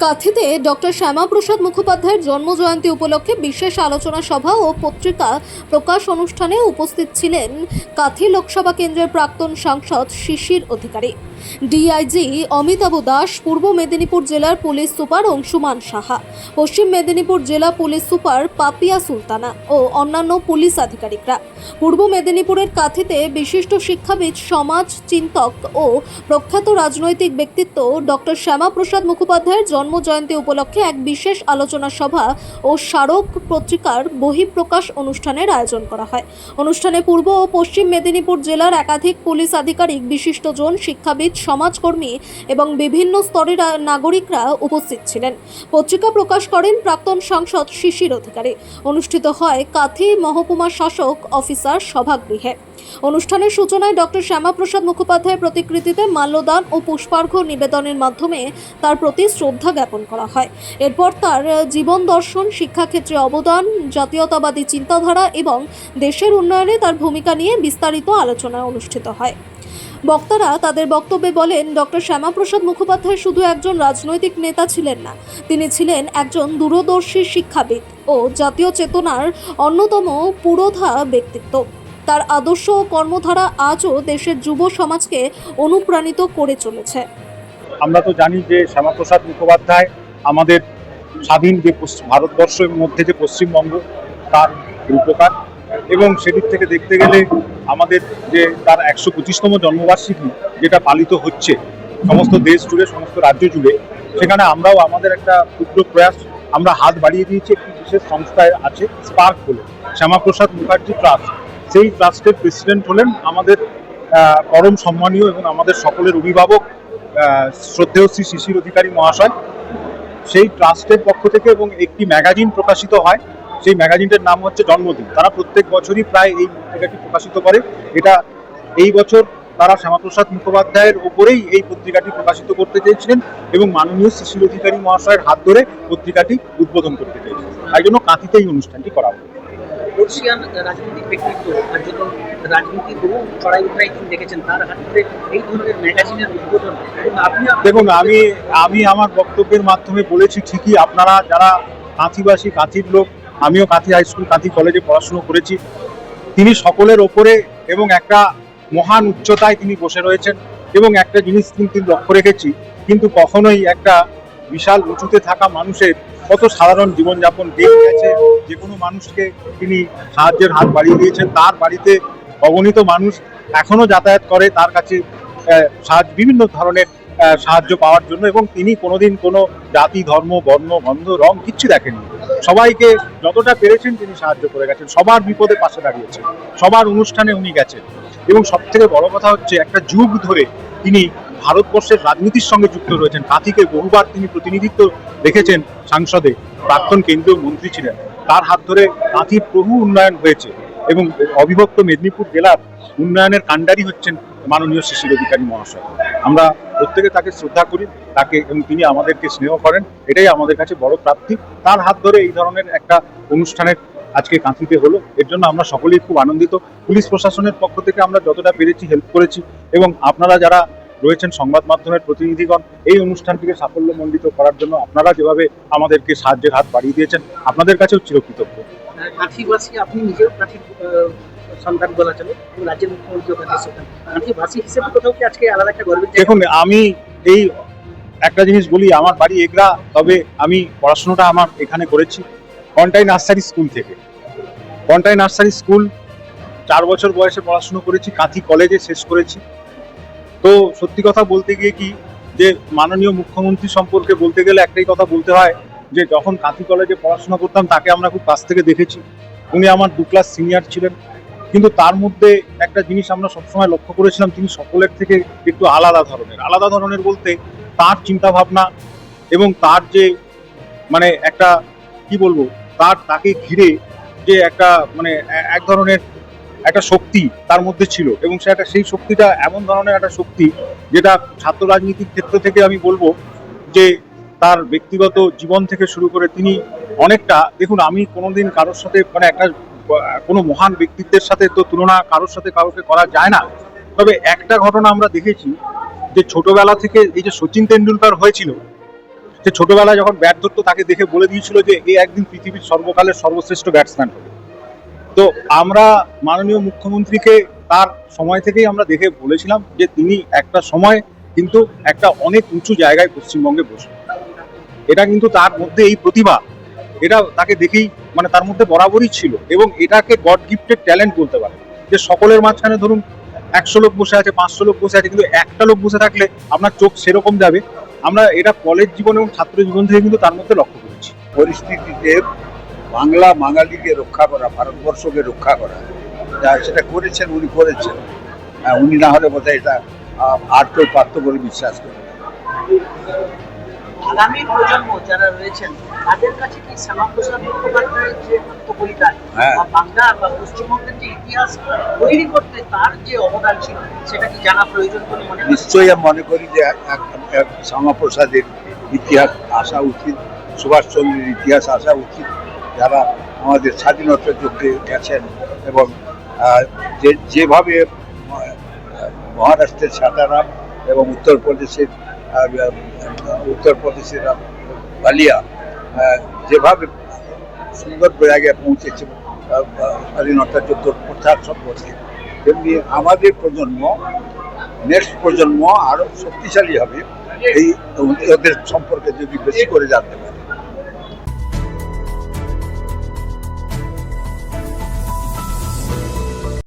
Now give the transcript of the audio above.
কাঁথিতে doctor Shyamaprasad মুখোপাধ্যায়ের জন্মজয়ন্তী উপলক্ষে বিশেষ আলোচনা সভা ও পত্রিকা প্রকাশ অনুষ্ঠানে উপস্থিত ছিলেন কাঁথি লোকসভা কেন্দ্রের প্রাক্তন সাংসদ শিশির অধিকারী, ডিআইজি অমিতাভ দাস, পূর্ব মেদিনীপুর জেলার পুলিশ সুপার অংশুমান সাহা, পশ্চিম মেদিনীপুর জেলা পুলিশ সুপার পাপিয়া সুলতানা ও অন্যান্য পুলিশ আধিকারিকরা। পূর্ব মেদিনীপুরের কাঁথিতে বিশিষ্ট শিক্ষাবিদ, সমাজ চিন্তক ও প্রখ্যাত রাজনৈতিক ব্যক্তিত্ব ডক্টর শ্যামাপ্রসাদ মুখোপাধ্যায়ের জন্মজয়ন্তী উপলক্ষে এক বিশেষ আলোচনা সভা ও স্মারক পত্রিকার বহিঃপ্রকাশ অনুষ্ঠানের আয়োজন করা হয়। অনুষ্ঠানে পূর্ব ও পশ্চিম মেদিনীপুর জেলার একাধিক পুলিশ আধিকারিক, বিশিষ্টজন, শিক্ষাবিদ, সমাজকর্মী এবং বিভিন্ন স্তরের নাগরিকরা উপস্থিত ছিলেন। পত্রিকা প্রকাশ করেন প্রাক্তন সাংসদ শিশির অধিকারী। অনুষ্ঠিত হয় কাঁথি মহকুমা শাসক অফিসার সভাগৃহে। অনুষ্ঠানের সূচনায় ডক্টর শ্যামাপ্রসাদ মুখোপাধ্যায়ের প্রতিকৃতিতে মাল্যদান ও পুষ্পার্ঘ্য নিবেদনের মাধ্যমে তার প্রতি শ্রদ্ধা জ্ঞাপন করা হয়। এরপর তার জীবন দর্শন, শিক্ষাক্ষেত্রে অবদান, জাতীয়তাবাদী চিন্তাধারা এবং দেশের উন্নয়নে তার ভূমিকা নিয়ে বিস্তারিত আলোচনা অনুষ্ঠিত হয়। বক্তারা তাদের বক্তব্যে বলেন, ডক্টর শ্যামাপ্রসাদ মুখোপাধ্যায় শুধু একজন রাজনৈতিক নেতা ছিলেন না, তিনি ছিলেন একজন দূরদর্শী শিক্ষাবিদ ও জাতীয় চেতনার অন্যতম পুরোধা ব্যক্তিত্ব। তার আদর্শ ও কর্মধারা আজও দেশের যুব সমাজকে অনুপ্রাণিত করে চলেছে। আমরা তো জানি যে শ্যামাপ্রসাদ মুখোপাধ্যায় আমাদের স্বাধীন যে ভারতবর্ষের মধ্যে যে পশ্চিমবঙ্গ, তার রূপকার, এবং সেদিক থেকে দেখতে গেলে আমাদের যে তার 125তম জন্মবার্ষিকী যেটা পালিত হচ্ছে সমস্ত দেশ জুড়ে, সমস্ত রাজ্য জুড়ে, সেখানে আমরাও আমাদের একটা ক্ষুদ্র প্রয়াস আমরা হাত বাড়িয়ে দিয়েছি। একটি বিশেষ সংস্থায় আছে স্পার্ক বলে, শ্যামাপ্রসাদ মুখার্জি ট্রাস্ট। সেই ট্রাস্টের প্রেসিডেন্ট হলেন আমাদের পরম সম্মানীয় এবং আমাদের সকলের অভিভাবক শ্রদ্ধেয় শ্রী শিশির অধিকারী মহাশয়। সেই ট্রাস্টের পক্ষ থেকে এবং একটি ম্যাগাজিন প্রকাশিত হয়, সেই ম্যাগাজিনটার নাম হচ্ছে জন্মদিন। তারা প্রত্যেক বছরই প্রায় এই পত্রিকাটি প্রকাশিত করে। এটা এই বছর তারা শ্যামাপ্রসাদ মুখোপাধ্যায়ের ওপরেই এই পত্রিকাটি প্রকাশিত করতে চেয়েছিলেন এবং মাননীয় শিশির অধিকারী মহাশয়ের হাত ধরে পত্রিকাটি উদ্বোধন করতে চেয়েছিলেন। তাই জন্য কাঁথিতে এই অনুষ্ঠানটি করা হবে। বর্ষিয়ান রাজনৈতিক ব্যক্তিত্ব আর যখন রাজনীতির বহু চড়াই উতরাই তিনি দেখেছেন, তার হাত ধরে এই ধরনের ম্যাগাজিনের উদ্বোধন। দেখুন, আমি আমার বক্তব্যের মাধ্যমে বলেছি ঠিকই, আপনারা যারা কাঁথিবাসী, কাঁথির লোক, আমিও কাঁথি হাই স্কুল, কাঁথি কলেজে পড়াশুনো করেছি, তিনি সকলের ওপরে এবং একটা মহান উচ্চতায় তিনি বসে রয়েছেন। এবং একটা জিনিস কিন্তু লক্ষ্য রেখেছি, কিন্তু কখনোই একটা বিশাল উঁচুতে থাকা মানুষের কত সাধারণ জীবনযাপন দেখে গেছে, যে কোনো মানুষকে তিনি সাহায্যের হাত বাড়িয়ে দিয়েছেন। তার বাড়িতে অগণিত মানুষ এখনো যাতায়াত করে তার কাছে সাহায্য, বিভিন্ন ধরনের সাহায্য পাওয়ার জন্য, এবং তিনি কোনোদিন কোনো জাতি, ধর্ম, বর্ণ, গন্ধ, রং কিচ্ছু দেখেননি। সবাইকে যতটা পেরেছেন তিনি সাহায্য করে গেছেন, সবার বিপদে পাশে দাঁড়িয়েছেন, সবার অনুষ্ঠানে উনি গেছেন। এবং সব থেকে বড় কথা হচ্ছে, একটা যুগ ধরে তিনি ভারতবর্ষের রাজনীতির সঙ্গে যুক্ত রয়েছেন। কাঁথিকে বহুবার তিনি প্রতিনিধিত্ব রেখেছেন সংসদে, প্রাক্তন কেন্দ্রীয় মন্ত্রী ছিলেন। তার হাত ধরে কাঁথির বহু উন্নয়ন হয়েছে এবং অবিভক্ত মেদিনীপুর জেলার উন্নয়নের কাণ্ডারি হচ্ছেন মাননীয় শিশির অধিকারী মহাশয়। আমরা প্রত্যেকে তাকে শ্রদ্ধা করি, তাকে, এবং তিনি আমাদেরকে স্নেহ করেন। এটাই আমাদের কাছে বড় প্রাপ্তি। তার হাত ধরে এই ধরনের একটা অনুষ্ঠানের আজকে কাঁথিতে হলো, এর জন্য আমরা সকলেই খুব আনন্দিত। পুলিশ প্রশাসনের পক্ষ থেকে আমরা যতটা পেরেছি হেল্প করেছি, এবং আপনারা যারা রয়েছেন সংবাদ মাধ্যমের প্রতিনিধিগণ, এই অনুষ্ঠানটিকে সাফল্যমণ্ডিত করার জন্য আপনারা যেভাবে আমাদেরকে সাহায্যের হাত বাড়িয়ে দিয়েছেন, আপনাদের কাছেও চিরকৃতজ্ঞ। কাঁথিবাসী, আপনি নিজেও কাঁথির সন্তান বলা চলে, রাজ্যের মুখ্যমন্ত্রী কাঁথিবাসী হিসেবে কোথাও কি আজকে আলাদা একটা গর্বের? দেখুন, আমি এই একটা জিনিস বলি, আমার বাড়ি এগরা, তবে আমি পড়াশোনাটা আমার এখানে করেছি কন্টাই নার্সারি স্কুল থেকে। কন্টাই নার্সারি স্কুল 4 বছর বয়সে পড়াশুনো করেছি, কাঁথি কলেজে শেষ করেছি। তো সত্যি কথা বলতে গিয়ে কি, যে মাননীয় মুখ্যমন্ত্রী সম্পর্কে বলতে গেলে একটাই কথা বলতে হয়, যে যখন কাঁথি কলেজে পড়াশোনা করতাম তাকে আমরা খুব কাছ থেকে দেখেছি। উনি আমার 2 ক্লাস সিনিয়র ছিলেন, কিন্তু তার মধ্যে একটা জিনিস আমরা সবসময় লক্ষ্য করেছিলাম, তিনি সকলের থেকে একটু আলাদা ধরনের বলতে তার চিন্তা ভাবনা এবং তার যে মানে একটা কি বলবো, তাকে ঘিরে যে একটা মানে এক ধরনের একটা শক্তি তার মধ্যে ছিল, এবং সেই শক্তিটা এমন ধরনের একটা শক্তি যেটা ছাত্র রাজনীতির ক্ষেত্র থেকে আমি বলবো যে তার ব্যক্তিগত জীবন থেকে শুরু করে তিনি অনেকটা, দেখুন, আমি কোনোদিন কারোর সাথে মানে একটা কোনো মহান ব্যক্তিত্বের সাথে তো তুলনা কারোর সাথে কাউকে করা যায় না। তবে একটা ঘটনা আমরা দেখেছি, যে ছোটবেলা থেকে এই যে সচিন তেন্ডুলকার হয়েছিল, সে ছোটবেলায় যখন ব্যাট ধরতো তাকে দেখে বলে দিয়েছিল যে এ একদিন পৃথিবীর সর্বকালের সর্বশ্রেষ্ঠ ব্যাটসম্যান হবে। তো আমরা মাননীয় মুখ্যমন্ত্রীকে তার সময় থেকেই আমরা দেখে বলেছিলাম যে তিনি একটা সময় কিন্তু একটা অনেক উঁচু জায়গায় পশ্চিমবঙ্গে বসবেন। এটা কিন্তু তার মধ্যে এই প্রতিভা, এটা তাকে দেখেই মানে তার মধ্যে বরাবরই ছিল, এবং এটাকে গড গিফটেড ট্যালেন্ট বলতে পারে। যে সকলের মাঝখানে ধরুন 100 লোক বসে আছে, 500 লোক বসে আছে, কিন্তু একটা লোক বসে থাকলে আপনার চোখ সেরকম যাবে। আমরা এটা কলেজ জীবন এবং ছাত্র জীবন থেকে কিন্তু তার মধ্যে লক্ষ্য করেছি। পরিস্থিতিতে বাংলা বাঙালিকে রক্ষা করা, ভারতবর্ষকে রক্ষা করা, যা সেটা করেছেন উনি করেছেন। উনি না হলে বোধহয় এটা আর কেউ পারত বলে বিশ্বাস করেন। আগামী প্রজন্ম যারা রয়েছেন তাদের কাছে কি শ্যামাপ্রসাদ মুখোপাধ্যায়ের যে কবিতা হ্যাঁ। বা বাংলা বা পশ্চিমবঙ্গের যে ইতিহাস তৈরি করতে তার যে অবদান ছিল সেটা কি জানা প্রয়োজন বলে মনে হয়? নিশ্চয়ই আমি মনে করি যে শ্যামাপ্রসাদের ইতিহাস আসা উচিত, সুভাষচন্দ্রের ইতিহাস আসা উচিত, যারা আমাদের স্বাধীনতা যুদ্ধে গেছেন এবং যেভাবে মহারাষ্ট্রের সাতারাম এবং উত্তরপ্রদেশের বালিয়া যেভাবে সুন্দর জায়গায় পৌঁছেছে স্বাধীনতা যুদ্ধ প্রচার সম্পর্কে, তেমনি আমাদের প্রজন্ম, নেক্সট প্রজন্ম আরো শক্তিশালী হবে এই ওদের সম্পর্কে যদি বেশি করে জানতে পারে।